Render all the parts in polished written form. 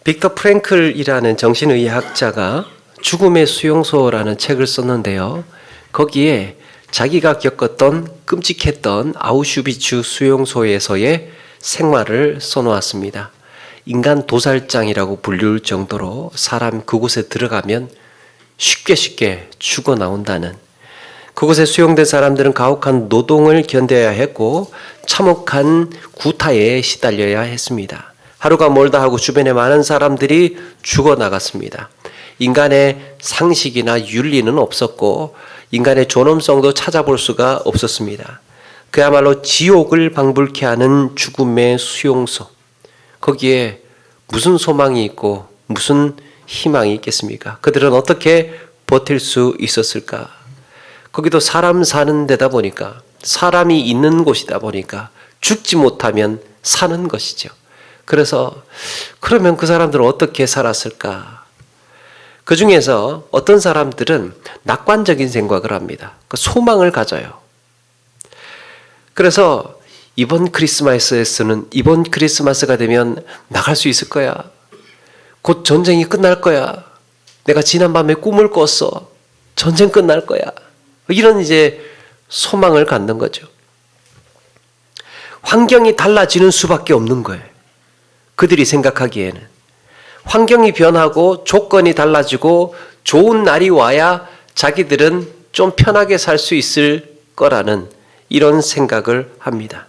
빅터 프랭클이라는 정신의학자가 죽음의 수용소라는 책을 썼는데요. 거기에 자기가 겪었던 끔찍했던 아우슈비츠 수용소에서의 생활을 써놓았습니다. 인간 도살장이라고 불릴 정도로 사람 그곳에 들어가면 쉽게 죽어 나온다는, 그곳에 수용된 사람들은 가혹한 노동을 견뎌야 했고 참혹한 구타에 시달려야 했습니다. 하루가 멀다 하고 주변에 많은 사람들이 죽어 나갔습니다. 인간의 상식이나 윤리는 없었고 인간의 존엄성도 찾아볼 수가 없었습니다. 그야말로 지옥을 방불케 하는 죽음의 수용소. 거기에 무슨 소망이 있고 무슨 희망이 있겠습니까? 그들은 어떻게 버틸 수 있었을까? 거기도 사람 사는 데다 보니까, 사람이 있는 곳이다 보니까 죽지 못하면 사는 것이죠. 그래서 그러면 그 사람들은 어떻게 살았을까? 그 중에서 어떤 사람들은 낙관적인 생각을 합니다. 소망을 가져요. 그래서 이번 크리스마스가 되면 나갈 수 있을 거야. 곧 전쟁이 끝날 거야. 내가 지난밤에 꿈을 꿨어. 전쟁 끝날 거야. 이런 이제 소망을 갖는 거죠. 환경이 달라지는 수밖에 없는 거예요. 그들이 생각하기에는 환경이 변하고 조건이 달라지고 좋은 날이 와야 자기들은 좀 편하게 살 수 있을 거라는 이런 생각을 합니다.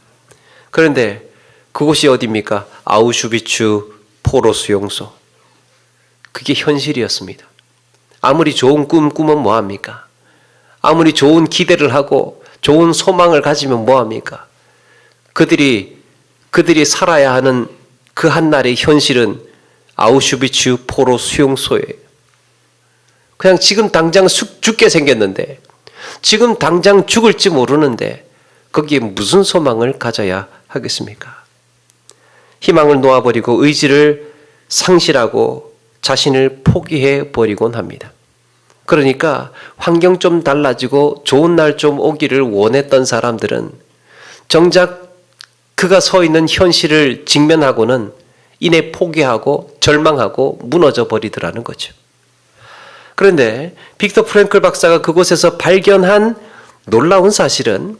그런데 그곳이 어디입니까? 아우슈비츠 포로 수용소. 그게 현실이었습니다. 아무리 좋은 꿈 꾸면 뭐합니까? 아무리 좋은 기대를 하고 좋은 소망을 가지면 뭐합니까? 그들이 살아야 하는 그 한날의 현실은 아우슈비츠 포로 수용소예요. 그냥 지금 당장 죽게 생겼는데, 지금 당장 죽을지 모르는데 거기에 무슨 소망을 가져야 하겠습니까? 희망을 놓아버리고 의지를 상실하고 자신을 포기해버리곤 합니다. 그러니까 환경 좀 달라지고 좋은 날 좀 오기를 원했던 사람들은 정작 그가 서 있는 현실을 직면하고는 이내 포기하고 절망하고 무너져 버리더라는 거죠. 그런데 빅터 프랭클 박사가 그곳에서 발견한 놀라운 사실은,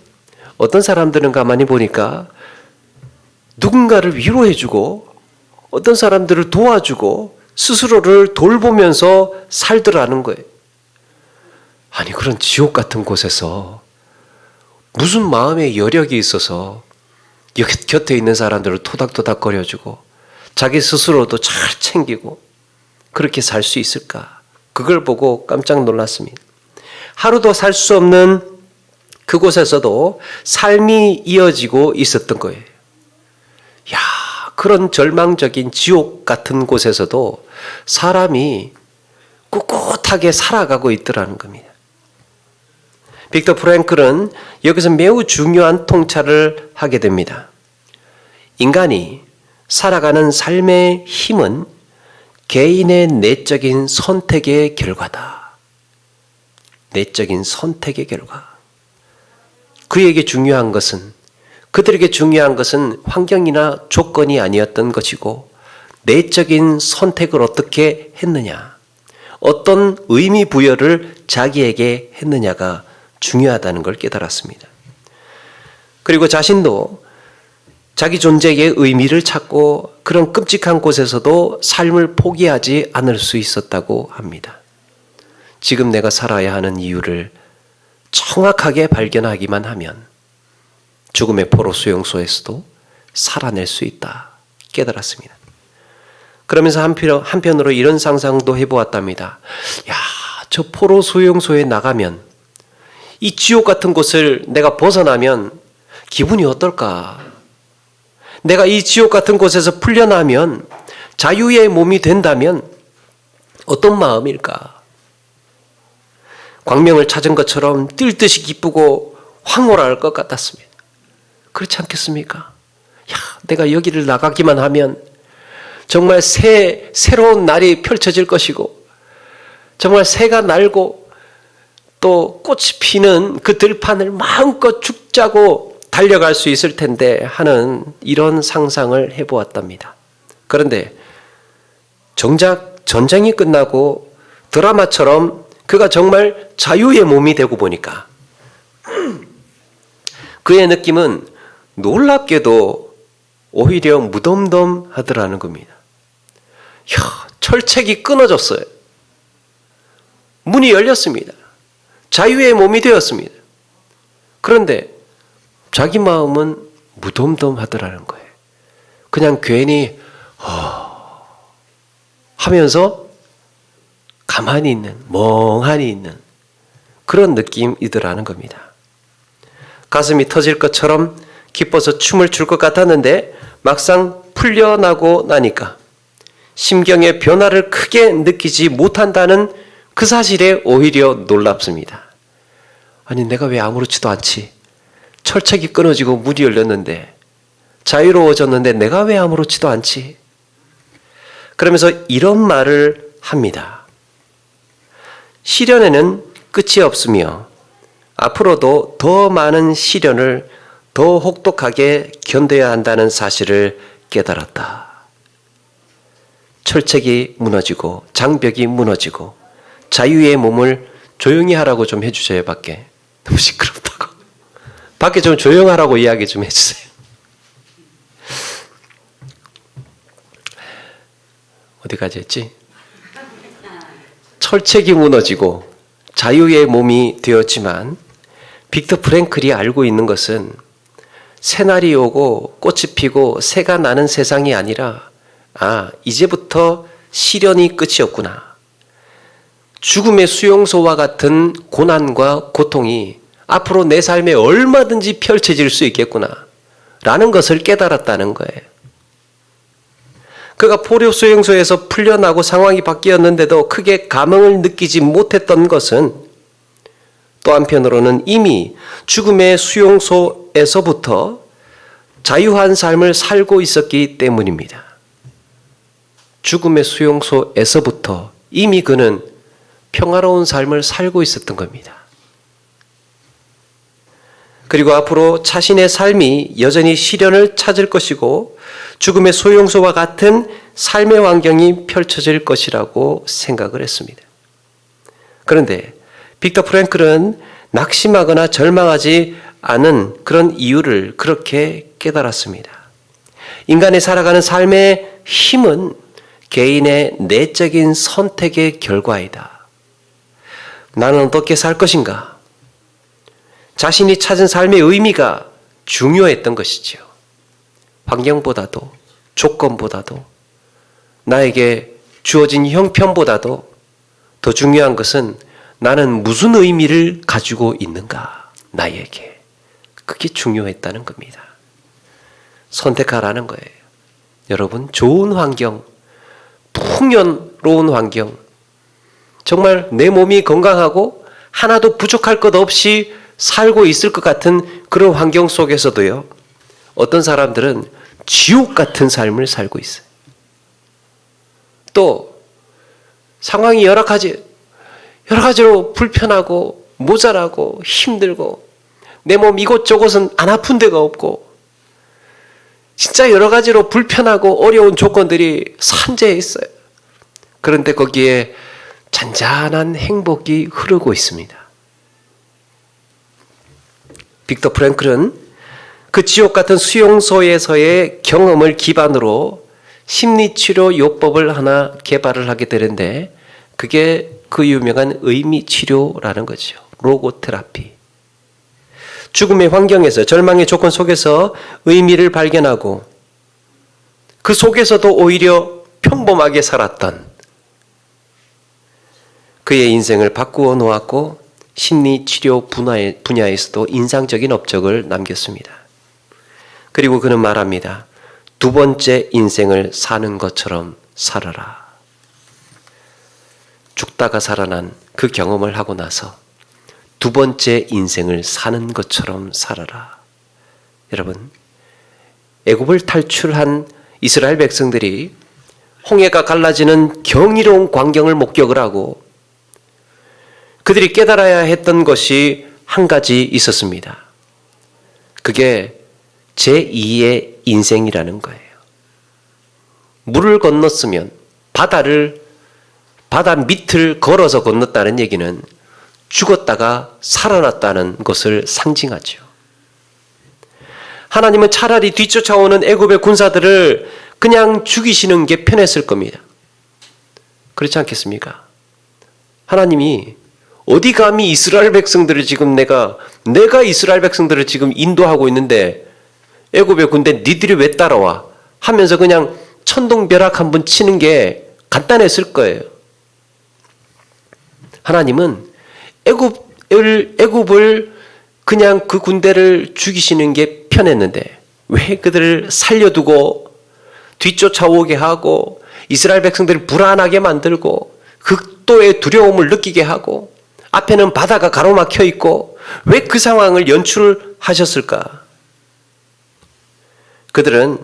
어떤 사람들은 가만히 보니까 누군가를 위로해주고 어떤 사람들을 도와주고 스스로를 돌보면서 살더라는 거예요. 아니, 그런 지옥 같은 곳에서 무슨 마음의 여력이 있어서 곁에 있는 사람들을 토닥토닥 거려주고 자기 스스로도 잘 챙기고 그렇게 살 수 있을까? 그걸 보고 깜짝 놀랐습니다. 하루도 살 수 없는 그곳에서도 삶이 이어지고 있었던 거예요. 야, 그런 절망적인 지옥 같은 곳에서도 사람이 꿋꿋하게 살아가고 있더라는 겁니다. 빅터 프랭클은 여기서 매우 중요한 통찰을 하게 됩니다. 인간이 살아가는 삶의 힘은 개인의 내적인 선택의 결과다. 내적인 선택의 결과. 그들에게 중요한 것은 환경이나 조건이 아니었던 것이고, 내적인 선택을 어떻게 했느냐, 어떤 의미 부여를 자기에게 했느냐가 중요하다는 걸 깨달았습니다. 그리고 자신도 자기 존재의 의미를 찾고 그런 끔찍한 곳에서도 삶을 포기하지 않을 수 있었다고 합니다. 지금 내가 살아야 하는 이유를 정확하게 발견하기만 하면 죽음의 포로 수용소에서도 살아낼 수 있다 깨달았습니다. 그러면서 한편으로 이런 상상도 해보았답니다. 야, 저 포로 수용소에 나가면, 이 지옥 같은 곳을 내가 벗어나면 기분이 어떨까? 내가 이 지옥 같은 곳에서 풀려나면, 자유의 몸이 된다면 어떤 마음일까? 광명을 찾은 것처럼 뛸 듯이 기쁘고 황홀할 것 같았습니다. 그렇지 않겠습니까? 야, 내가 여기를 나가기만 하면 정말 새로운 날이 펼쳐질 것이고, 정말 새가 날고 또 꽃이 피는 그 들판을 마음껏 죽자고 달려갈 수 있을 텐데 하는 이런 상상을 해보았답니다. 그런데 정작 전쟁이 끝나고 드라마처럼 그가 정말 자유의 몸이 되고 보니까 그의 느낌은 놀랍게도 오히려 무덤덤하더라는 겁니다. 철책이 끊어졌어요. 문이 열렸습니다. 자유의 몸이 되었습니다. 그런데 자기 마음은 무덤덤하더라는 거예요. 그냥 괜히 하면서 가만히 있는, 멍하니 있는 그런 느낌이더라는 겁니다. 가슴이 터질 것처럼 기뻐서 춤을 출 것 같았는데 막상 풀려나고 나니까 심경의 변화를 크게 느끼지 못한다는 그 사실에 오히려 놀랍습니다. 아니, 내가 왜 아무렇지도 않지? 철책이 끊어지고 문이 열렸는데, 자유로워졌는데 내가 왜 아무렇지도 않지? 그러면서 이런 말을 합니다. 시련에는 끝이 없으며 앞으로도 더 많은 시련을 더 혹독하게 견뎌야 한다는 사실을 깨달았다. 철책이 무너지고 장벽이 무너지고 자유의 몸을 조용히 하라고 좀 해주세요. 밖에 너무 시끄럽다고. 밖에 좀 조용하라고 이야기 좀 해주세요. 어디까지 했지? 철책이 무너지고 자유의 몸이 되었지만 빅터 프랭클이 알고 있는 것은 새날이 오고 꽃이 피고 새가 나는 세상이 아니라 이제부터 시련이 끝이었구나. 죽음의 수용소와 같은 고난과 고통이 앞으로 내 삶에 얼마든지 펼쳐질 수 있겠구나 라는 것을 깨달았다는 거예요. 그가 포로 수용소에서 풀려나고 상황이 바뀌었는데도 크게 감흥을 느끼지 못했던 것은 또 한편으로는 이미 죽음의 수용소에서부터 자유한 삶을 살고 있었기 때문입니다. 죽음의 수용소에서부터 이미 그는 평화로운 삶을 살고 있었던 겁니다. 그리고 앞으로 자신의 삶이 여전히 시련을 찾을 것이고 죽음의 수용소와 같은 삶의 환경이 펼쳐질 것이라고 생각을 했습니다. 그런데 빅터 프랭클은 낙심하거나 절망하지 않은 그런 이유를 그렇게 깨달았습니다. 인간이 살아가는 삶의 힘은 개인의 내적인 선택의 결과이다. 나는 어떻게 살 것인가? 자신이 찾은 삶의 의미가 중요했던 것이지요. 환경보다도 조건보다도 나에게 주어진 형편보다도 더 중요한 것은 나는 무슨 의미를 가지고 있는가? 나에게. 그게 중요했다는 겁니다. 선택하라는 거예요. 여러분, 좋은 환경, 풍요로운 환경, 정말 내 몸이 건강하고 하나도 부족할 것 없이 살고 있을 것 같은 그런 환경 속에서도요, 어떤 사람들은 지옥 같은 삶을 살고 있어요. 또 상황이 여러 가지로 불편하고 모자라고 힘들고 내 몸 이곳저곳은 안 아픈 데가 없고 진짜 여러 가지로 불편하고 어려운 조건들이 산재해 있어요. 그런데 거기에 잔잔한 행복이 흐르고 있습니다. 빅터 프랭클은 그 지옥 같은 수용소에서의 경험을 기반으로 심리치료 요법을 하나 개발을 하게 되는데 그게 그 유명한 의미치료라는 거죠. 로고테라피. 죽음의 환경에서 절망의 조건 속에서 의미를 발견하고 그 속에서도 오히려 평범하게 살았던 그의 인생을 바꾸어 놓았고 심리치료 분야에서도 인상적인 업적을 남겼습니다. 그리고 그는 말합니다. 두 번째 인생을 사는 것처럼 살아라. 죽다가 살아난 그 경험을 하고 나서 두 번째 인생을 사는 것처럼 살아라. 여러분, 애굽을 탈출한 이스라엘 백성들이 홍해가 갈라지는 경이로운 광경을 목격을 하고 그들이 깨달아야 했던 것이 한 가지 있었습니다. 그게 제2의 인생이라는 거예요. 물을 건넜으면 바다 밑을 걸어서 건넜다는 얘기는 죽었다가 살아났다는 것을 상징하죠. 하나님은 차라리 뒤쫓아오는 애굽의 군사들을 그냥 죽이시는 게 편했을 겁니다. 그렇지 않겠습니까? 하나님이 어디 감히 이스라엘 백성들을 지금 내가 이스라엘 백성들을 지금 인도하고 있는데 애굽의 군대 니들이 왜 따라와? 하면서 그냥 천둥벼락 한번 치는 게 간단했을 거예요. 하나님은 애굽을 그냥 그 군대를 죽이시는 게 편했는데 왜 그들을 살려두고 뒤쫓아오게 하고 이스라엘 백성들을 불안하게 만들고 극도의 두려움을 느끼게 하고 앞에는 바다가 가로막혀 있고 왜 그 상황을 연출하셨을까? 그들은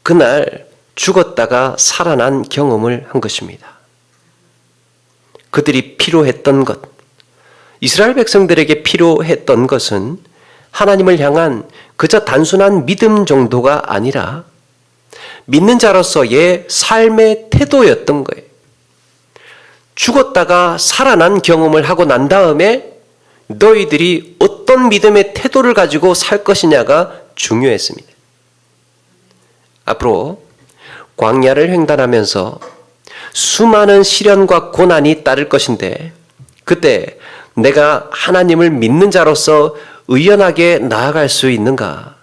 그날 죽었다가 살아난 경험을 한 것입니다. 그들이 필요했던 것, 이스라엘 백성들에게 필요했던 것은 하나님을 향한 그저 단순한 믿음 정도가 아니라 믿는 자로서의 삶의 태도였던 거예요. 죽었다가 살아난 경험을 하고 난 다음에 너희들이 어떤 믿음의 태도를 가지고 살 것이냐가 중요했습니다. 앞으로 광야를 횡단하면서 수많은 시련과 고난이 따를 것인데 그때 내가 하나님을 믿는 자로서 의연하게 나아갈 수 있는가?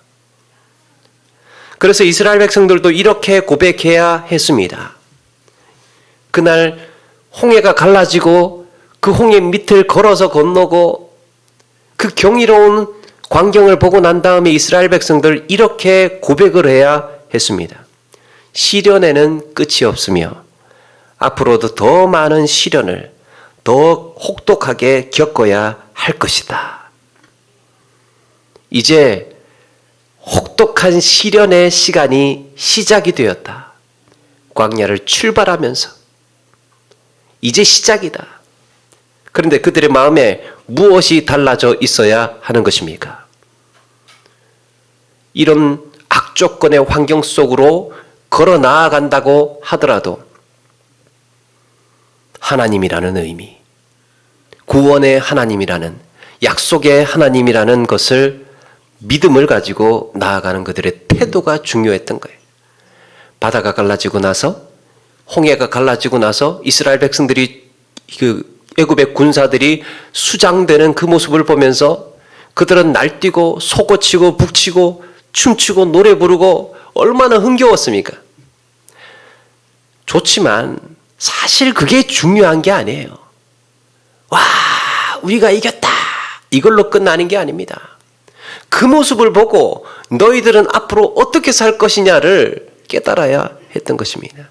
그래서 이스라엘 백성들도 이렇게 고백해야 했습니다. 그날 홍해가 갈라지고 그 홍해 밑을 걸어서 건너고 그 경이로운 광경을 보고 난 다음에 이스라엘 백성들 이렇게 고백을 해야 했습니다. 시련에는 끝이 없으며 앞으로도 더 많은 시련을 더 혹독하게 겪어야 할 것이다. 이제 혹독한 시련의 시간이 시작이 되었다. 광야를 출발하면서 이제 시작이다. 그런데 그들의 마음에 무엇이 달라져 있어야 하는 것입니까? 이런 악조건의 환경 속으로 걸어 나아간다고 하더라도 하나님이라는 의미, 구원의 하나님이라는 약속의 하나님이라는 것을 믿음을 가지고 나아가는 그들의 태도가 중요했던 거예요. 바다가 갈라지고 나서 홍해가 갈라지고 나서 이스라엘 백성들이 그 애굽의 군사들이 수장되는 그 모습을 보면서 그들은 날뛰고 솟구치고 북치고 춤추고 노래 부르고 얼마나 흥겨웠습니까? 좋지만 사실 그게 중요한 게 아니에요. 와, 우리가 이겼다. 이걸로 끝나는 게 아닙니다. 그 모습을 보고 너희들은 앞으로 어떻게 살 것이냐를 깨달아야 했던 것입니다.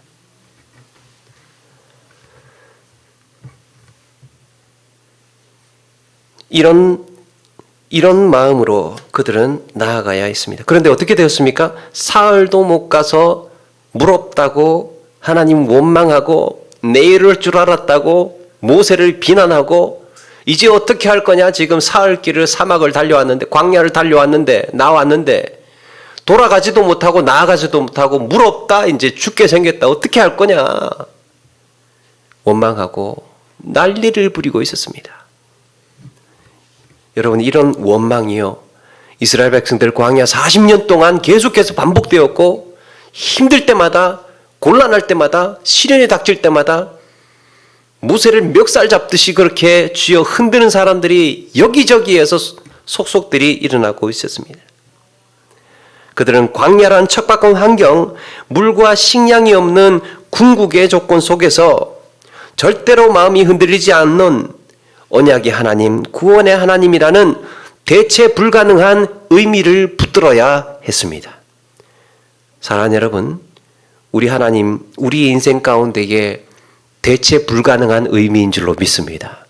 이런 마음으로 그들은 나아가야 했습니다. 그런데 어떻게 되었습니까? 사흘도 못 가서 물 없다고 하나님 원망하고 내일을 줄 알았다고 모세를 비난하고 이제 어떻게 할 거냐? 지금 사흘길을 사막을 달려왔는데 광야를 달려왔는데 나왔는데 돌아가지도 못하고 나아가지도 못하고 물 없다. 이제 죽게 생겼다. 어떻게 할 거냐? 원망하고 난리를 부리고 있었습니다. 여러분, 이런 원망이요, 이스라엘 백성들 광야 40년 동안 계속해서 반복되었고 힘들 때마다 곤란할 때마다 시련이 닥칠 때마다 모세를 멱살 잡듯이 그렇게 쥐어 흔드는 사람들이 여기저기에서 속속들이 일어나고 있었습니다. 그들은 광야란 척박한 환경, 물과 식량이 없는 궁극의 조건 속에서 절대로 마음이 흔들리지 않는 언약의 하나님, 구원의 하나님이라는 대체 불가능한 의미를 붙들어야 했습니다. 사랑하는 여러분, 우리 하나님, 우리 인생 가운데에 대체 불가능한 의미인 줄로 믿습니다.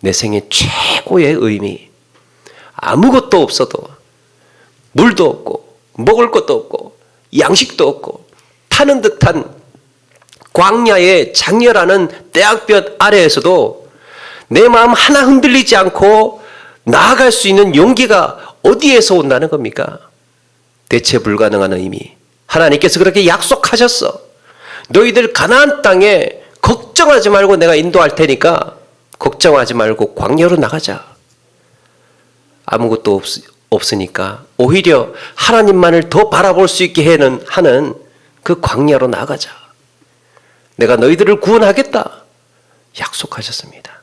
내 생의 최고의 의미, 아무것도 없어도 물도 없고 먹을 것도 없고 양식도 없고 타는 듯한 광야의 장렬하는 떼약볕 아래에서도 내 마음 하나 흔들리지 않고 나아갈 수 있는 용기가 어디에서 온다는 겁니까? 대체 불가능한 의미. 하나님께서 그렇게 약속하셨어. 너희들 가나안 땅에 걱정하지 말고 내가 인도할 테니까 걱정하지 말고 광야로 나가자. 아무것도 없으니까 오히려 하나님만을 더 바라볼 수 있게 하는 그 광야로 나가자. 내가 너희들을 구원하겠다. 약속하셨습니다.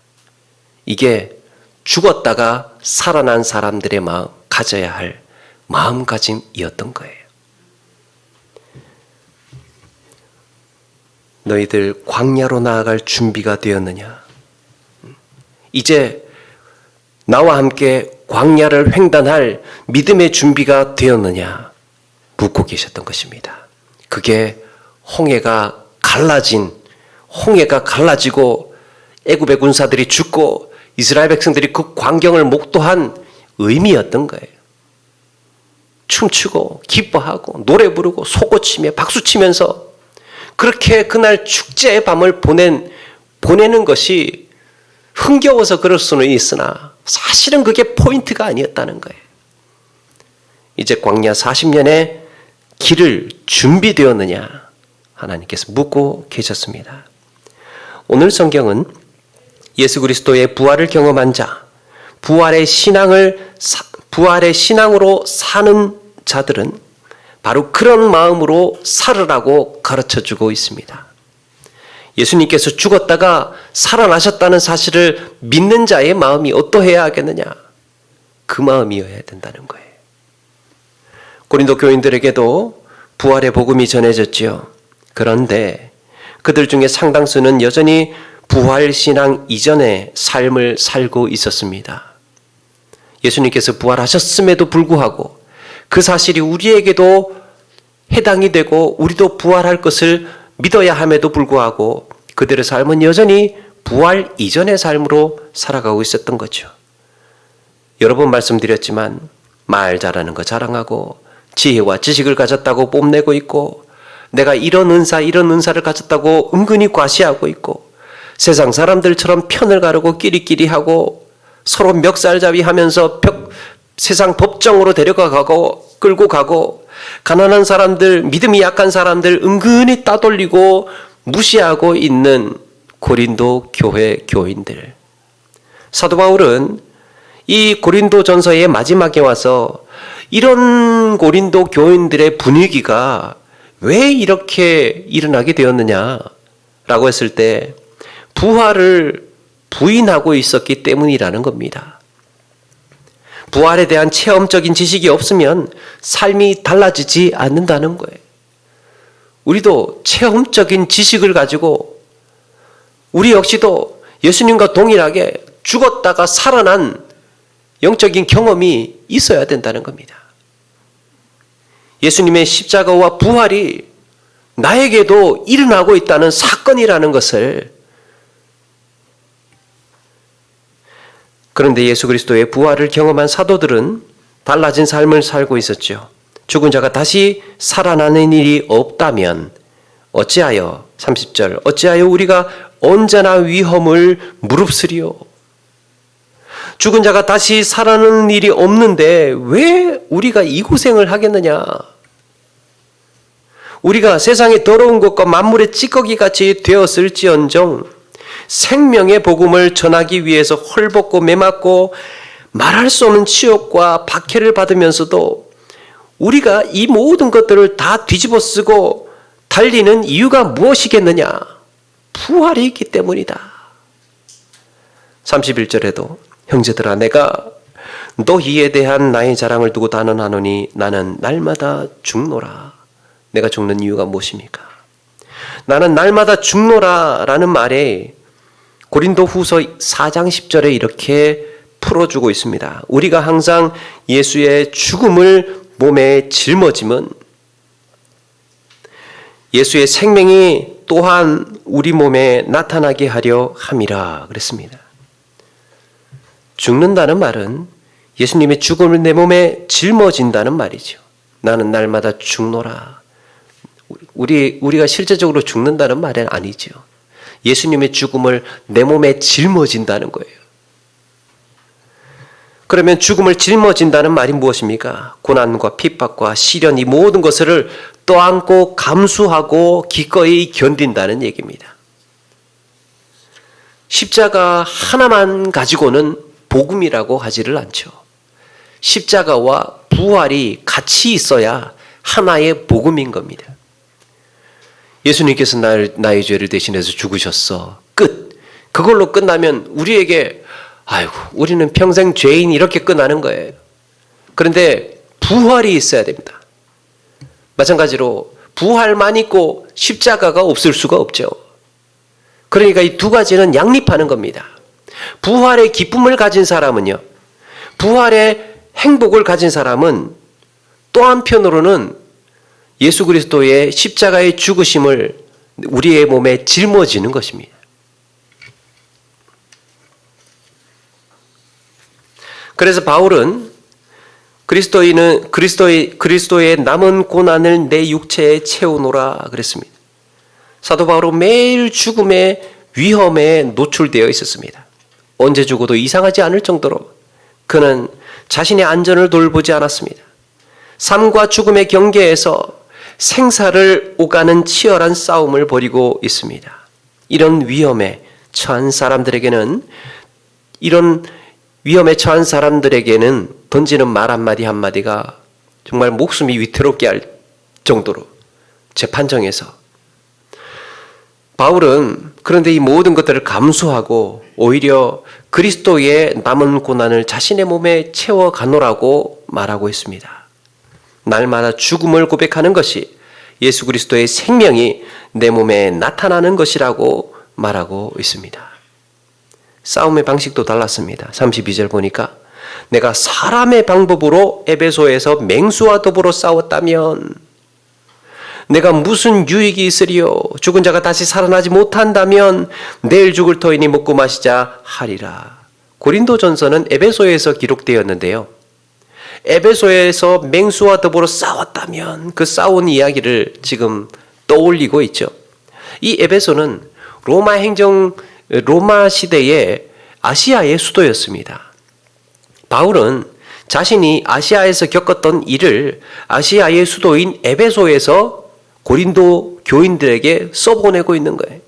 이게 죽었다가 살아난 사람들의 마음, 가져야 할 마음가짐이었던 거예요. 너희들 광야로 나아갈 준비가 되었느냐? 이제 나와 함께 광야를 횡단할 믿음의 준비가 되었느냐? 묻고 계셨던 것입니다. 그게 홍해가 갈라지고 애굽의 군사들이 죽고 이스라엘 백성들이 그 광경을 목도한 의미였던 거예요. 춤추고 기뻐하고 노래 부르고 소고치며 박수치면서 그렇게 그날 축제의 밤을 보내는 것이 흥겨워서 그럴 수는 있으나 사실은 그게 포인트가 아니었다는 거예요. 이제 광야 40년의 길을 준비되었느냐? 하나님께서 묻고 계셨습니다. 오늘 성경은 예수 그리스도의 부활을 경험한 자, 부활의 신앙으로 사는 자들은 바로 그런 마음으로 살으라고 가르쳐주고 있습니다. 예수님께서 죽었다가 살아나셨다는 사실을 믿는 자의 마음이 어떠해야 하겠느냐? 그 마음이어야 된다는 거예요. 고린도 교인들에게도 부활의 복음이 전해졌지요. 그런데 그들 중에 상당수는 여전히 부활신앙 이전의 삶을 살고 있었습니다. 예수님께서 부활하셨음에도 불구하고 그 사실이 우리에게도 해당이 되고 우리도 부활할 것을 믿어야 함에도 불구하고 그들의 삶은 여전히 부활 이전의 삶으로 살아가고 있었던 거죠. 여러 번 말씀드렸지만 말 잘하는 거 자랑하고 지혜와 지식을 가졌다고 뽐내고 있고 내가 이런 은사를 가졌다고 은근히 과시하고 있고 세상 사람들처럼 편을 가르고 끼리끼리 하고 서로 멱살잡이하면서 세상 법정으로 데려가고 끌고 가고 가난한 사람들, 믿음이 약한 사람들 은근히 따돌리고 무시하고 있는 고린도 교회 교인들. 사도 바울은 이 고린도 전서의 마지막에 와서 이런 고린도 교인들의 분위기가 왜 이렇게 일어나게 되었느냐라고 했을 때 부활을 부인하고 있었기 때문이라는 겁니다. 부활에 대한 체험적인 지식이 없으면 삶이 달라지지 않는다는 거예요. 우리도 체험적인 지식을 가지고 우리 역시도 예수님과 동일하게 죽었다가 살아난 영적인 경험이 있어야 된다는 겁니다. 예수님의 십자가와 부활이 나에게도 일어나고 있다는 사건이라는 것을. 그런데 예수 그리스도의 부활을 경험한 사도들은 달라진 삶을 살고 있었죠. 죽은 자가 다시 살아나는 일이 없다면 어찌하여 30절 어찌하여 우리가 언제나 위험을 무릅쓰리요. 죽은 자가 다시 살아나는 일이 없는데 왜 우리가 이 고생을 하겠느냐. 우리가 세상의 더러운 것과 만물의 찌꺼기같이 되었을지언정 생명의 복음을 전하기 위해서 헐벗고 매맞고 말할 수 없는 치욕과 박해를 받으면서도 우리가 이 모든 것들을 다 뒤집어 쓰고 달리는 이유가 무엇이겠느냐? 부활이 있기 때문이다. 31절에도 형제들아 내가 너희에 대한 나의 자랑을 두고 단언하노니 나는 날마다 죽노라. 내가 죽는 이유가 무엇입니까? 나는 날마다 죽노라 라는 말에 고린도 후서 4장 10절에 이렇게 풀어주고 있습니다. 우리가 항상 예수의 죽음을 몸에 짊어짐은 예수의 생명이 또한 우리 몸에 나타나게 하려 함이라 그랬습니다. 죽는다는 말은 예수님의 죽음을 내 몸에 짊어진다는 말이죠. 나는 날마다 죽노라. 우리가 실제적으로 죽는다는 말은 아니죠. 예수님의 죽음을 내 몸에 짊어진다는 거예요. 그러면 죽음을 짊어진다는 말이 무엇입니까? 고난과 핍박과 시련, 이 모든 것을 떠안고 감수하고 기꺼이 견딘다는 얘기입니다. 십자가 하나만 가지고는 복음이라고 하지를 않죠. 십자가와 부활이 같이 있어야 하나의 복음인 겁니다. 예수님께서 나의 죄를 대신해서 죽으셨어. 끝. 그걸로 끝나면 우리에게 아이고 우리는 평생 죄인 이렇게 끝나는 거예요. 그런데 부활이 있어야 됩니다. 마찬가지로 부활만 있고 십자가가 없을 수가 없죠. 그러니까 이 두 가지는 양립하는 겁니다. 부활의 기쁨을 가진 사람은요, 부활의 행복을 가진 사람은 또 한편으로는 예수 그리스도의 십자가의 죽으심을 우리의 몸에 짊어지는 것입니다. 그래서 바울은 그리스도의 남은 고난을 내 육체에 채우노라 그랬습니다. 사도 바울은 매일 죽음의 위험에 노출되어 있었습니다. 언제 죽어도 이상하지 않을 정도로 그는 자신의 안전을 돌보지 않았습니다. 삶과 죽음의 경계에서 생사를 오가는 치열한 싸움을 벌이고 있습니다. 이런 위험에 처한 사람들에게는 던지는 말 한마디가 정말 목숨이 위태롭게 할 정도로 재판정에서 바울은 그런데 이 모든 것들을 감수하고 오히려 그리스도의 남은 고난을 자신의 몸에 채워가노라고 말하고 있습니다. 날마다 죽음을 고백하는 것이 예수 그리스도의 생명이 내 몸에 나타나는 것이라고 말하고 있습니다. 싸움의 방식도 달랐습니다. 32절 보니까 내가 사람의 방법으로 에베소에서 맹수와 더불어 싸웠다면 내가 무슨 유익이 있으리요? 죽은 자가 다시 살아나지 못한다면 내일 죽을 터이니 먹고 마시자 하리라. 고린도전서는 에베소에서 기록되었는데요. 에베소에서 맹수와 더불어 싸웠다면 그 싸운 이야기를 지금 떠올리고 있죠. 이 에베소는 로마 시대의 아시아의 수도였습니다. 바울은 자신이 아시아에서 겪었던 일을 아시아의 수도인 에베소에서 고린도 교인들에게 써보내고 있는 거예요.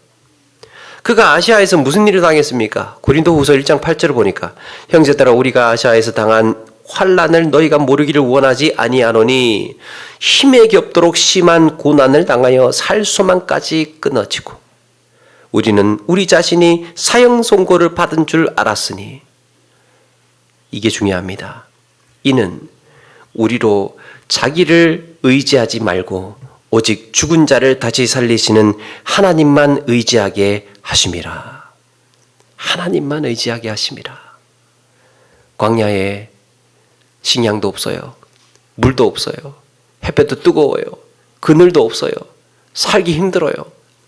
그가 아시아에서 무슨 일을 당했습니까? 고린도후서 1장 8절을 보니까 형제들아 우리가 아시아에서 당한 환난을 너희가 모르기를 원하지 아니하노니 힘에 겹도록 심한 고난을 당하여 살 소망까지 끊어지고 우리는 우리 자신이 사형 선고를 받은 줄 알았으니 이게 중요합니다. 이는 우리로 자기를 의지하지 말고 오직 죽은 자를 다시 살리시는 하나님만 의지하게 하심이라. 하나님만 의지하게 하심이라. 광야에 식량도 없어요. 물도 없어요. 햇볕도 뜨거워요. 그늘도 없어요. 살기 힘들어요.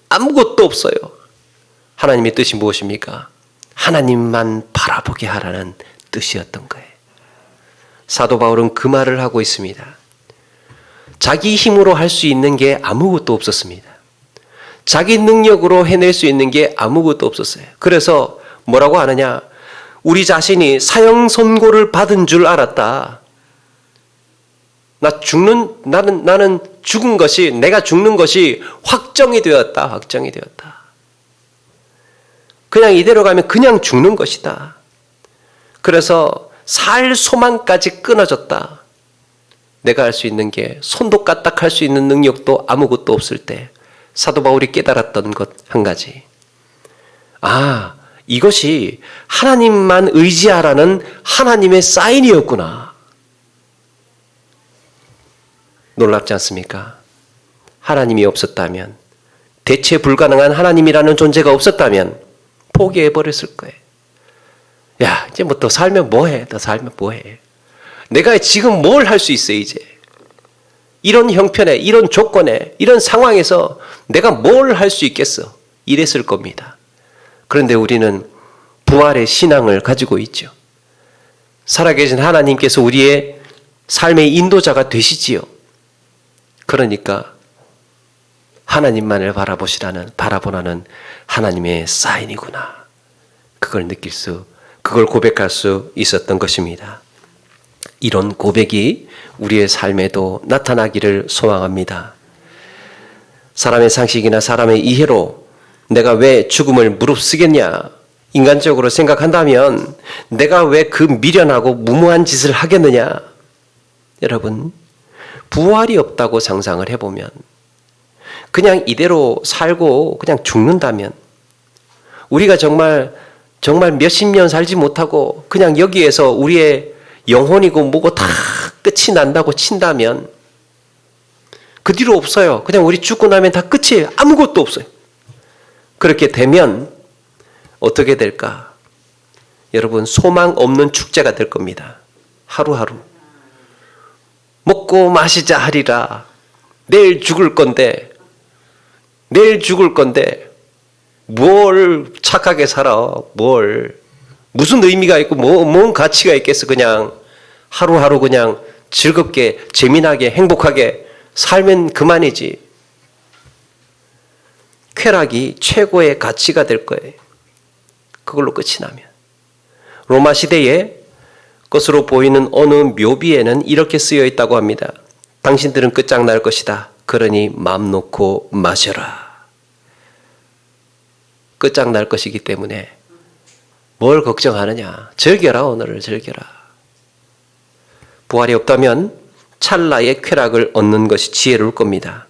아무것도 없어요. 하나님의 뜻이 무엇입니까? 하나님만 바라보게 하라는 뜻이었던 거예요. 사도 바울은 그 말을 하고 있습니다. 자기 힘으로 할 수 있는 게 아무것도 없었습니다. 자기 능력으로 해낼 수 있는 게 아무것도 없었어요. 그래서 뭐라고 하느냐? 우리 자신이 사형 선고를 받은 줄 알았다. 나는 죽은 것이, 내가 죽는 것이 확정이 되었다. 그냥 이대로 가면 그냥 죽는 것이다. 그래서 살 소망까지 끊어졌다. 내가 할 수 있는 게 손도 까딱할 수 있는 능력도 아무것도 없을 때 사도 바울이 깨달았던 것 한 가지. 이것이 하나님만 의지하라는 하나님의 사인이었구나. 놀랍지 않습니까? 하나님이 없었다면, 대체 불가능한 하나님이라는 존재가 없었다면 포기해버렸을 거예요. 야, 이제 뭐 더 살면 뭐해? 내가 지금 뭘 할 수 있어, 이제? 이런 형편에, 이런 조건에, 이런 상황에서 내가 뭘 할 수 있겠어? 이랬을 겁니다. 그런데 우리는 부활의 신앙을 가지고 있죠. 살아계신 하나님께서 우리의 삶의 인도자가 되시지요. 그러니까 하나님만을 바라보라는 하나님의 사인이구나. 그걸 고백할 수 있었던 것입니다. 이런 고백이 우리의 삶에도 나타나기를 소망합니다. 사람의 상식이나 사람의 이해로 내가 왜 죽음을 무릅쓰겠냐 인간적으로 생각한다면 내가 왜 그 미련하고 무모한 짓을 하겠느냐. 여러분, 부활이 없다고 상상을 해보면 그냥 이대로 살고 그냥 죽는다면 우리가 정말 몇십 년 살지 못하고 그냥 여기에서 우리의 영혼이고 뭐고 다 끝이 난다고 친다면 그 뒤로 없어요. 그냥 우리 죽고 나면 다 끝이에요. 아무것도 없어요. 그렇게 되면 어떻게 될까? 여러분, 소망 없는 축제가 될 겁니다. 하루하루. 먹고 마시자 하리라. 내일 죽을 건데 뭘 착하게 살아. 무슨 의미가 있고 뭔 가치가 있겠어. 그냥 하루하루 그냥 즐겁게 재미나게 행복하게 살면 그만이지. 쾌락이 최고의 가치가 될 거예요. 그걸로 끝이 나면. 로마 시대의 것으로 보이는 어느 묘비에는 이렇게 쓰여 있다고 합니다. 당신들은 끝장날 것이다. 그러니 마음 놓고 마셔라. 끝장날 것이기 때문에 뭘 걱정하느냐. 즐겨라. 오늘을 즐겨라. 부활이 없다면 찰나의 쾌락을 얻는 것이 지혜로울 겁니다.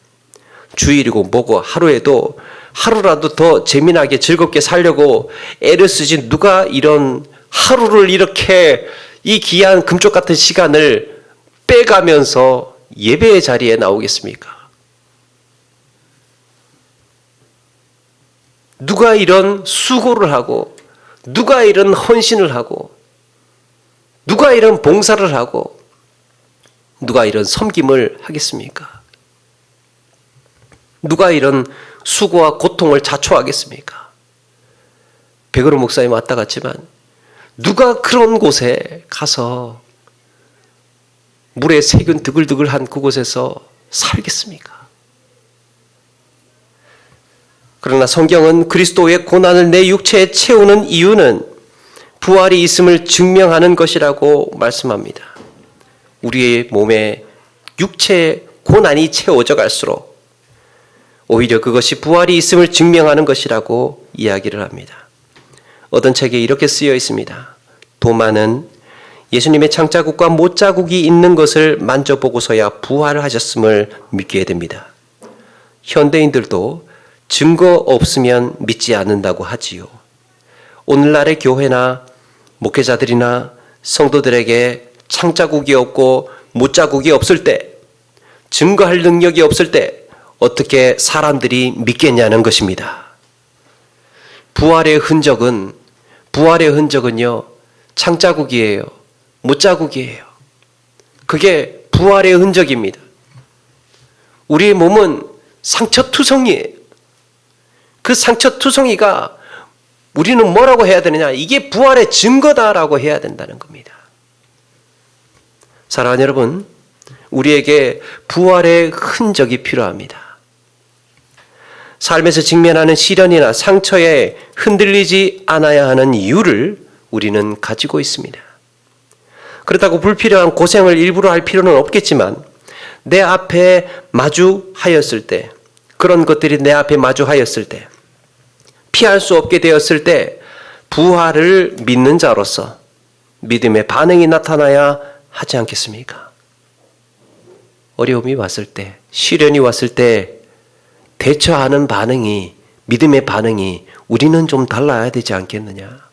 주일이고 뭐고 하루라도 더 재미나게 즐겁게 살려고 애를 쓰지 누가 이런 하루를 이렇게 이 귀한 금쪽 같은 시간을 빼가면서 예배의 자리에 나오겠습니까? 누가 이런 수고를 하고 누가 이런 헌신을 하고 누가 이런 봉사를 하고 누가 이런 섬김을 하겠습니까? 누가 이런 수고와 고통을 자초하겠습니까? 백으로 목사님 왔다 갔지만 누가 그런 곳에 가서 물에 세균 드글드글한 그곳에서 살겠습니까? 그러나 성경은 그리스도의 고난을 내 육체에 채우는 이유는 부활이 있음을 증명하는 것이라고 말씀합니다. 우리의 몸에 육체의 고난이 채워져 갈수록 오히려 그것이 부활이 있음을 증명하는 것이라고 이야기를 합니다. 어떤 책에 이렇게 쓰여 있습니다. 도마는 예수님의 창자국과 못자국이 있는 것을 만져보고서야 부활하셨음을 믿게 됩니다. 현대인들도 증거 없으면 믿지 않는다고 하지요. 오늘날의 교회나 목회자들이나 성도들에게 창자국이 없고 못자국이 없을 때, 증거할 능력이 없을 때 어떻게 사람들이 믿겠냐는 것입니다. 부활의 흔적은요, 창자국이에요. 못자국이에요. 그게 부활의 흔적입니다. 우리의 몸은 상처투성이에요. 그 상처투성이가 우리는 뭐라고 해야 되느냐? 이게 부활의 증거다라고 해야 된다는 겁니다. 사랑하는 여러분, 우리에게 부활의 흔적이 필요합니다. 삶에서 직면하는 시련이나 상처에 흔들리지 않아야 하는 이유를 우리는 가지고 있습니다. 그렇다고 불필요한 고생을 일부러 할 필요는 없겠지만 내 앞에 마주하였을 때, 그런 것들이 내 앞에 마주하였을 때, 피할 수 없게 되었을 때 부활을 믿는 자로서 믿음의 반응이 나타나야 하지 않겠습니까? 어려움이 왔을 때, 시련이 왔을 때 대처하는 반응이, 믿음의 반응이 우리는 좀 달라야 되지 않겠느냐.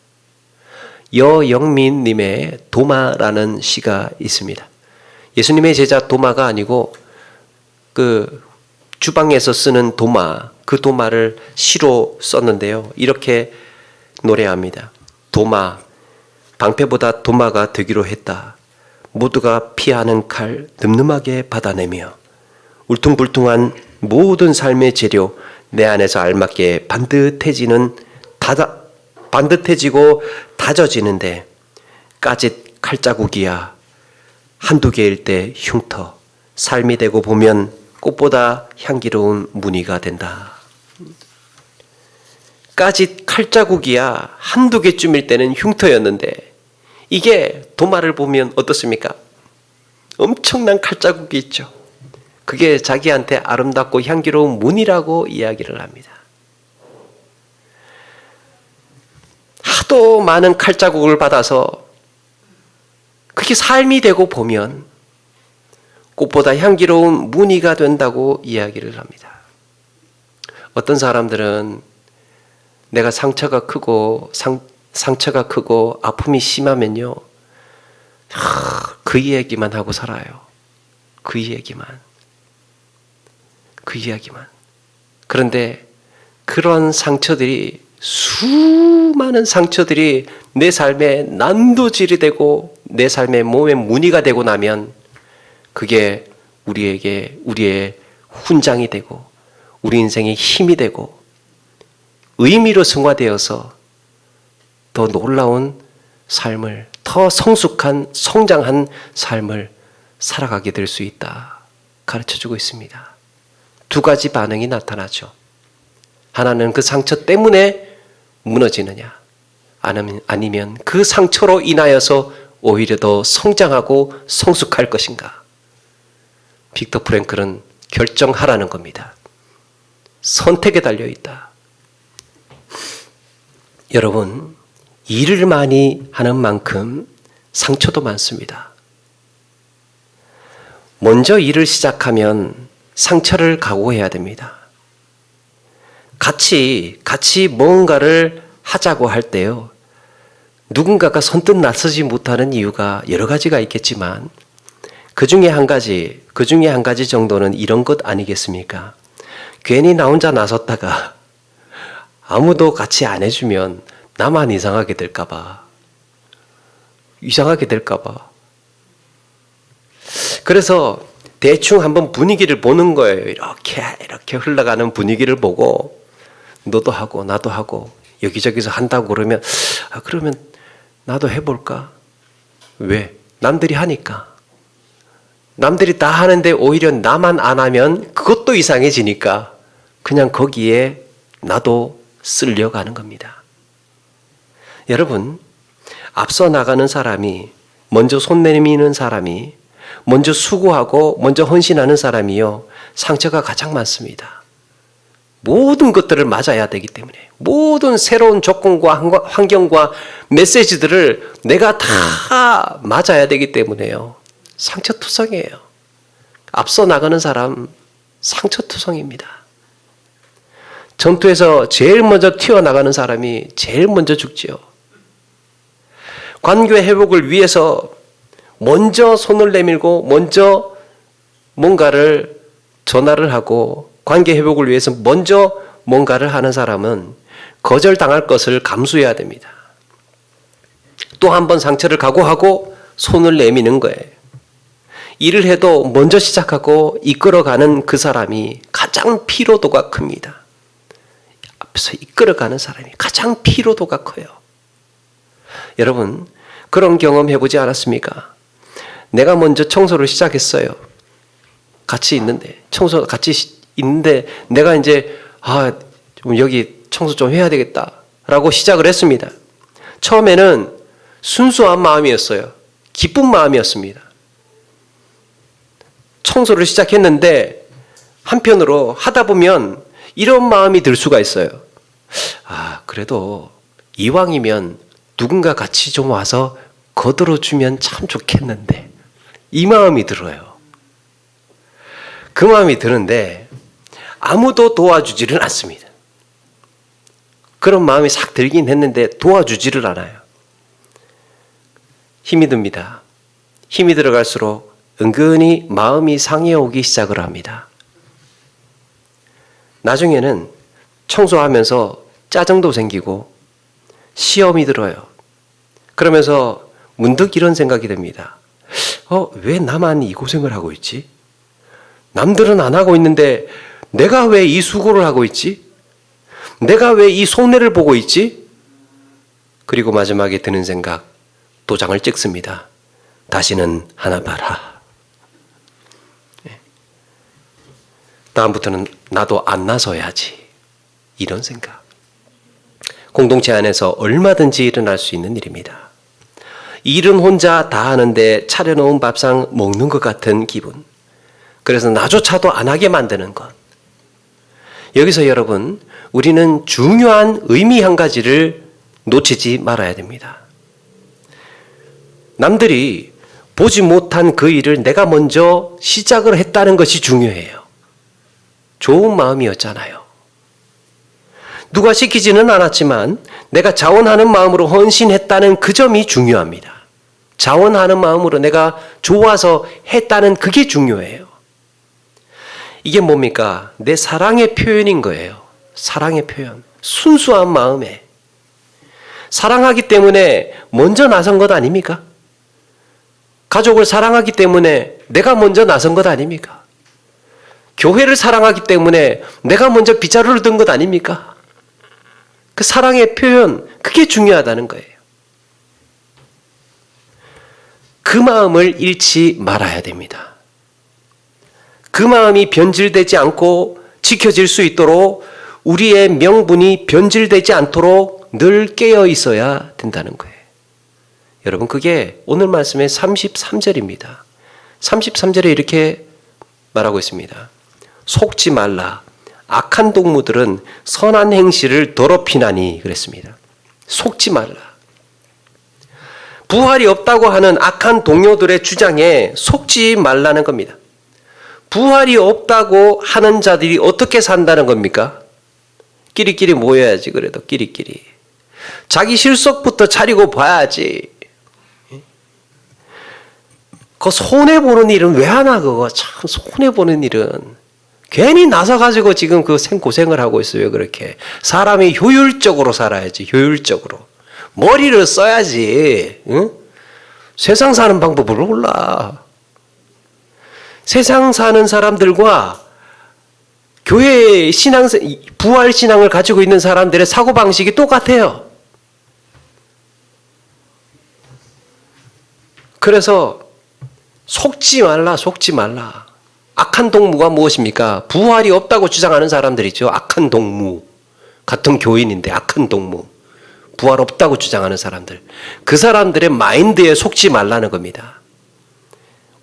여영민님의 도마라는 시가 있습니다. 예수님의 제자 도마가 아니고 그 주방에서 쓰는 도마, 그 도마를 시로 썼는데요. 이렇게 노래합니다. 도마, 방패보다 도마가 되기로 했다. 모두가 피하는 칼 늠름하게 받아내며 울퉁불퉁한 모든 삶의 재료 내 안에서 알맞게 반듯해지고 다져지는데 까짓 칼자국이야 한두 개일 때 흉터 삶이 되고 보면 꽃보다 향기로운 무늬가 된다. 까짓 칼자국이야 한두 개쯤일 때는 흉터였는데 이게 도마를 보면 어떻습니까? 엄청난 칼자국이 있죠. 그게 자기한테 아름답고 향기로운 문이라고 이야기를 합니다. 하도 많은 칼자국을 받아서 그게 삶이 되고 보면 꽃보다 향기로운 무늬가 된다고 이야기를 합니다. 어떤 사람들은 내가 상처가 크고 아픔이 심하면요, 그 이야기만 하고 살아요. 그 이야기만. 그런데 그런 상처들이, 수많은 상처들이 내 삶에 난도질이 되고 내 삶의 몸에 무늬가 되고 나면 그게 우리의 훈장이 되고 우리 인생의 힘이 되고 의미로 승화되어서 더 놀라운 삶을, 더 성숙한, 성장한 삶을 살아가게 될 수 있다 가르쳐주고 있습니다. 두 가지 반응이 나타나죠. 하나는 그 상처 때문에 무너지느냐, 아니면 그 상처로 인하여서 오히려 더 성장하고 성숙할 것인가. 빅터 프랭클은 결정하라는 겁니다. 선택에 달려있다. 여러분, 일을 많이 하는 만큼 상처도 많습니다. 먼저 일을 시작하면 상처를 각오해야 됩니다. 같이 뭔가를 하자고 할 때요, 누군가가 선뜻 나서지 못하는 이유가 여러 가지가 있겠지만 그 중에 한 가지 정도는 이런 것 아니겠습니까? 괜히 나 혼자 나섰다가 아무도 같이 안 해주면 나만 이상하게 될까봐. 그래서 대충 한번 분위기를 보는 거예요. 이렇게 흘러가는 분위기를 보고 너도 하고 나도 하고 여기저기서 한다고 그러면 그러면 나도 해볼까? 왜? 남들이 하니까. 남들이 다 하는데 오히려 나만 안 하면 그것도 이상해지니까 그냥 거기에 나도 쓸려가는 겁니다. 여러분, 앞서 나가는 사람이, 먼저 손 내미는 사람이, 먼저 수고하고 먼저 헌신하는 사람이요, 상처가 가장 많습니다. 모든 것들을 맞아야 되기 때문에, 모든 새로운 조건과 환경과 메시지들을 내가 다 맞아야 되기 때문에요, 상처투성이에요. 앞서 나가는 사람 상처투성입니다. 전투에서 제일 먼저 튀어나가는 사람이 제일 먼저 죽지요. 관계 회복을 위해서 먼저 손을 내밀고 먼저 뭔가를 전화를 하고 관계 회복을 위해서 먼저 뭔가를 하는 사람은 거절당할 것을 감수해야 됩니다. 또 한 번 상처를 각오하고 손을 내미는 거예요. 일을 해도 먼저 시작하고 이끌어가는 그 사람이 가장 피로도가 큽니다. 앞에서 이끌어가는 사람이 가장 피로도가 커요. 여러분, 그런 경험 해보지 않았습니까? 내가 먼저 청소를 시작했어요. 같이 있는데 내가 이제 좀 여기 청소 좀 해야 되겠다라고 시작을 했습니다. 처음에는 순수한 마음이었어요. 기쁜 마음이었습니다. 청소를 시작했는데 한편으로 하다 보면 이런 마음이 들 수가 있어요. 그래도 이왕이면 누군가 같이 좀 와서 거들어주면 참 좋겠는데, 이 마음이 들어요. 그 마음이 드는데 아무도 도와주지를 않습니다. 그런 마음이 싹 들긴 했는데 도와주지를 않아요. 힘이 듭니다. 힘이 들어갈수록 은근히 마음이 상해오기 시작을 합니다. 나중에는 청소하면서 짜증도 생기고 시험이 들어요. 그러면서 문득 이런 생각이 듭니다. 왜 나만 이 고생을 하고 있지? 남들은 안 하고 있는데 내가 왜 이 수고를 하고 있지? 내가 왜 이 손해를 보고 있지? 그리고 마지막에 드는 생각, 도장을 찍습니다. 다시는 하나 봐라. 다음부터는 나도 안 나서야지. 이런 생각. 공동체 안에서 얼마든지 일어날 수 있는 일입니다. 일은 혼자 다 하는데 차려놓은 밥상 먹는 것 같은 기분. 그래서 나조차도 안 하게 만드는 것. 여기서 여러분, 우리는 중요한 의미 한 가지를 놓치지 말아야 됩니다. 남들이 보지 못한 그 일을 내가 먼저 시작을 했다는 것이 중요해요. 좋은 마음이었잖아요. 누가 시키지는 않았지만 내가 자원하는 마음으로 헌신했다는 그 점이 중요합니다. 자원하는 마음으로 내가 좋아서 했다는 그게 중요해요. 이게 뭡니까? 내 사랑의 표현인 거예요. 사랑의 표현. 순수한 마음에. 사랑하기 때문에 먼저 나선 것 아닙니까? 가족을 사랑하기 때문에 내가 먼저 나선 것 아닙니까? 교회를 사랑하기 때문에 내가 먼저 빗자루를 든 것 아닙니까? 그 사랑의 표현, 그게 중요하다는 거예요. 그 마음을 잃지 말아야 됩니다. 그 마음이 변질되지 않고 지켜질 수 있도록 우리의 명분이 변질되지 않도록 늘 깨어 있어야 된다는 거예요. 여러분, 그게 오늘 말씀의 33절입니다. 33절에 이렇게 말하고 있습니다. 속지 말라. 악한 동무들은 선한 행실을 더럽히나니 그랬습니다. 속지 말라. 부활이 없다고 하는 악한 동료들의 주장에 속지 말라는 겁니다. 부활이 없다고 하는 자들이 어떻게 산다는 겁니까? 끼리끼리 모여야지. 그래도 끼리끼리. 자기 실속부터 차리고 봐야지. 그 손해보는 일은 왜 하나 그거. 참 손해보는 일은. 괜히 나서가지고 지금 그 생고생을 하고 있어요. 그렇게. 사람이 효율적으로 살아야지. 효율적으로. 머리를 써야지. 응? 세상 사는 방법을 몰라. 세상 사는 사람들과 교회 신앙, 부활 신앙을 가지고 있는 사람들의 사고방식이 똑같아요. 그래서 속지 말라, 속지 말라. 악한 동무가 무엇입니까? 부활이 없다고 주장하는 사람들이죠. 악한 동무. 같은 교인인데 악한 동무. 부활 없다고 주장하는 사람들. 그 사람들의 마인드에 속지 말라는 겁니다.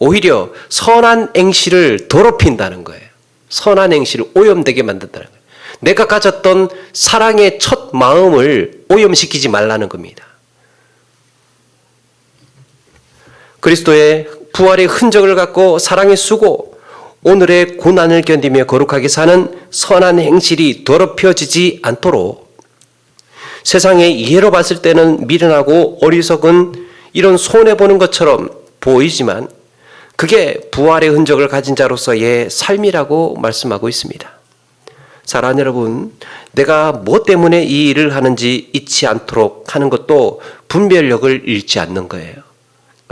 오히려 선한 행실을 더럽힌다는 거예요. 선한 행실을 오염되게 만든다는 거예요. 내가 가졌던 사랑의 첫 마음을 오염시키지 말라는 겁니다. 그리스도의 부활의 흔적을 갖고 사랑의 수고, 오늘의 고난을 견디며 거룩하게 사는 선한 행실이 더럽혀지지 않도록 세상의 이해로 봤을 때는 미련하고 어리석은 이런 손해보는 것처럼 보이지만 그게 부활의 흔적을 가진 자로서의 삶이라고 말씀하고 있습니다. 사랑하는 여러분, 내가 뭐 때문에 이 일을 하는지 잊지 않도록 하는 것도 분별력을 잃지 않는 거예요.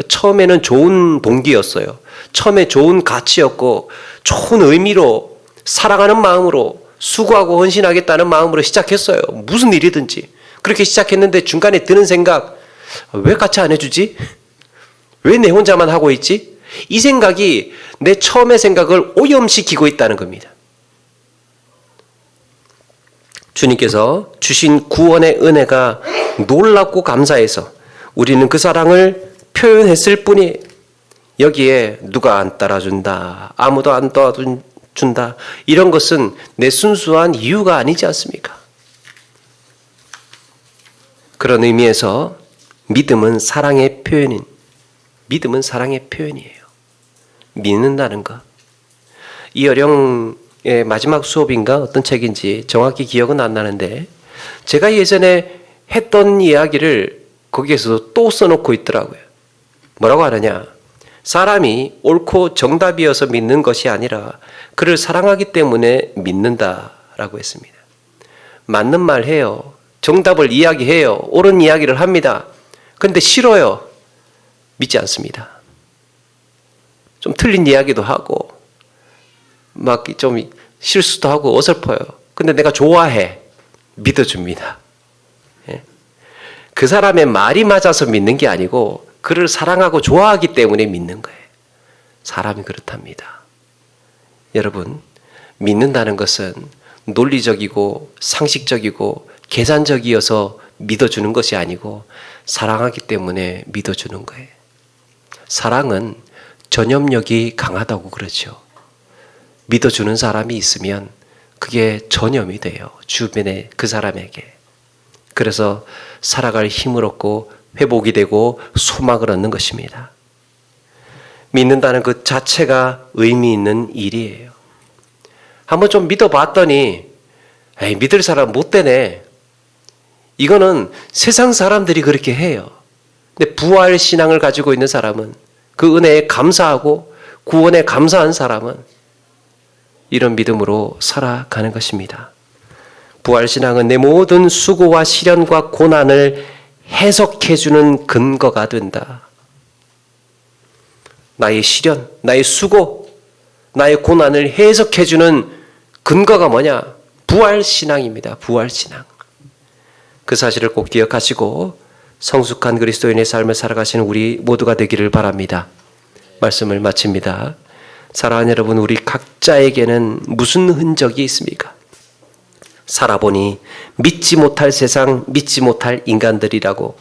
처음에는 좋은 동기였어요. 처음에 좋은 가치였고 좋은 의미로 사랑하는 마음으로 수고하고 헌신하겠다는 마음으로 시작했어요. 무슨 일이든지. 그렇게 시작했는데 중간에 드는 생각, 왜 같이 안 해주지? 왜 내 혼자만 하고 있지? 이 생각이 내 처음의 생각을 오염시키고 있다는 겁니다. 주님께서 주신 구원의 은혜가 놀랍고 감사해서 우리는 그 사랑을 표현했을 뿐이 여기에 누가 안 따라준다, 아무도 안 도와준다, 이런 것은 내 순수한 이유가 아니지 않습니까? 그런 의미에서 믿음은 사랑의 표현이에요. 믿는다는 것. 이어령의 마지막 수업인가 어떤 책인지 정확히 기억은 안 나는데 제가 예전에 했던 이야기를 거기에서 또 써놓고 있더라고요. 뭐라고 하느냐? 사람이 옳고 정답이어서 믿는 것이 아니라 그를 사랑하기 때문에 믿는다라고 했습니다. 맞는 말 해요. 정답을 이야기해요. 옳은 이야기를 합니다. 그런데 싫어요. 믿지 않습니다. 좀 틀린 이야기도 하고 막 좀 실수도 하고 어설퍼요. 근데 내가 좋아해. 믿어줍니다. 예? 그 사람의 말이 맞아서 믿는 게 아니고 그를 사랑하고 좋아하기 때문에 믿는 거예요. 사람이 그렇답니다. 여러분, 믿는다는 것은 논리적이고 상식적이고 계산적이어서 믿어주는 것이 아니고 사랑하기 때문에 믿어주는 거예요. 사랑은 전염력이 강하다고 그러죠. 믿어주는 사람이 있으면 그게 전염이 돼요. 주변에 그 사람에게. 그래서 살아갈 힘을 얻고 회복이 되고 소망을 얻는 것입니다. 믿는다는 그 자체가 의미 있는 일이에요. 한번 좀 믿어봤더니 에이, 믿을 사람 못 되네. 이거는 세상 사람들이 그렇게 해요. 근데 부활 신앙을 가지고 있는 사람은, 그 은혜에 감사하고 구원에 감사한 사람은 이런 믿음으로 살아가는 것입니다. 부활 신앙은 내 모든 수고와 시련과 고난을 해석해주는 근거가 된다. 나의 시련, 나의 수고, 나의 고난을 해석해주는 근거가 뭐냐? 부활 신앙입니다. 부활 신앙. 그 사실을 꼭 기억하시고 성숙한 그리스도인의 삶을 살아가시는 우리 모두가 되기를 바랍니다. 말씀을 마칩니다. 사랑하는 여러분, 우리 각자에게는 무슨 흔적이 있습니까? 살아보니 믿지 못할 세상, 믿지 못할 인간들이라고,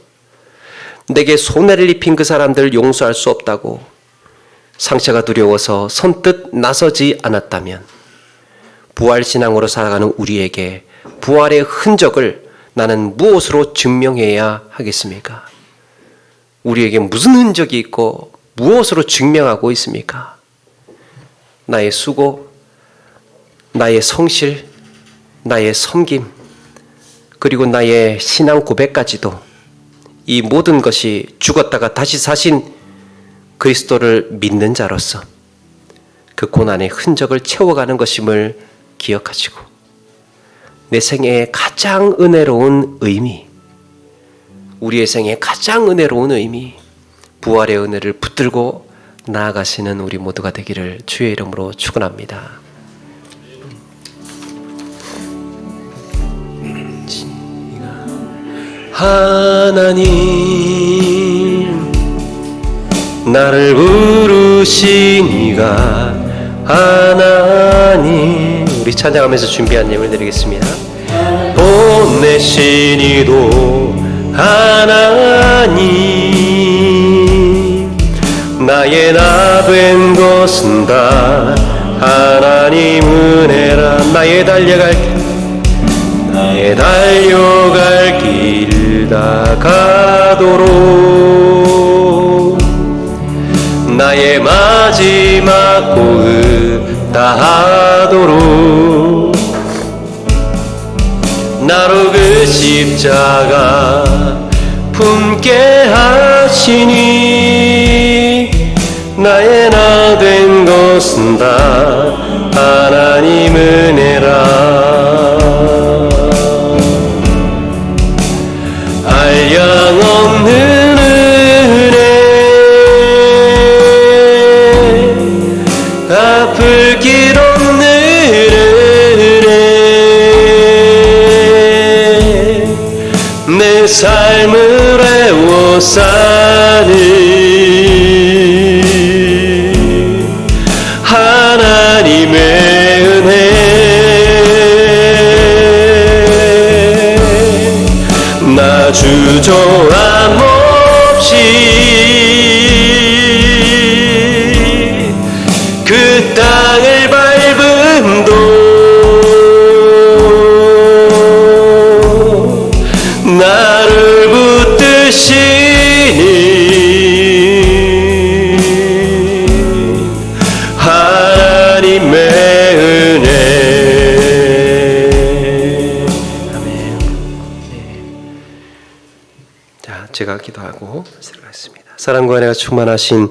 내게 손해를 입힌 그 사람들 용서할 수 없다고, 상처가 두려워서 선뜻 나서지 않았다면, 부활신앙으로 살아가는 우리에게 부활의 흔적을 나는 무엇으로 증명해야 하겠습니까? 우리에게 무슨 흔적이 있고 무엇으로 증명하고 있습니까? 나의 수고, 나의 성실, 나의 섬김, 그리고 나의 신앙 고백까지도 이 모든 것이 죽었다가 다시 사신 그리스도를 믿는 자로서 그 고난의 흔적을 채워가는 것임을 기억하시고, 내 생애의 가장 은혜로운 의미, 우리의 생애의 가장 은혜로운 의미, 부활의 은혜를 붙들고 나아가시는 우리 모두가 되기를 주의 이름으로 축원합니다. 하나님, 나를 부르시니가 하나님, 우리 찬양하면서 준비한 예물 드리겠습니다. 보내시니도 하나님, 나의 나 된 것은 다 하나님 은혜라. 나의 달려갈 길 다 가도록, 나의 마지막 호흡 다 하도록, 나로 그 십자가 품게 하시니, 나의 나 된 것은 다 하나님 은혜라. 한량없는 은혜, 갚을 길 없는 은혜, 내 삶을 애워싸는 하나님의 은혜, 나 주저함 없이 그 땅을 밟음도 나를 붙드시니 하나님의 은혜. 아멘. 자, 제가 기도하고 시작하겠습니다. 사랑과 은혜가 충만하신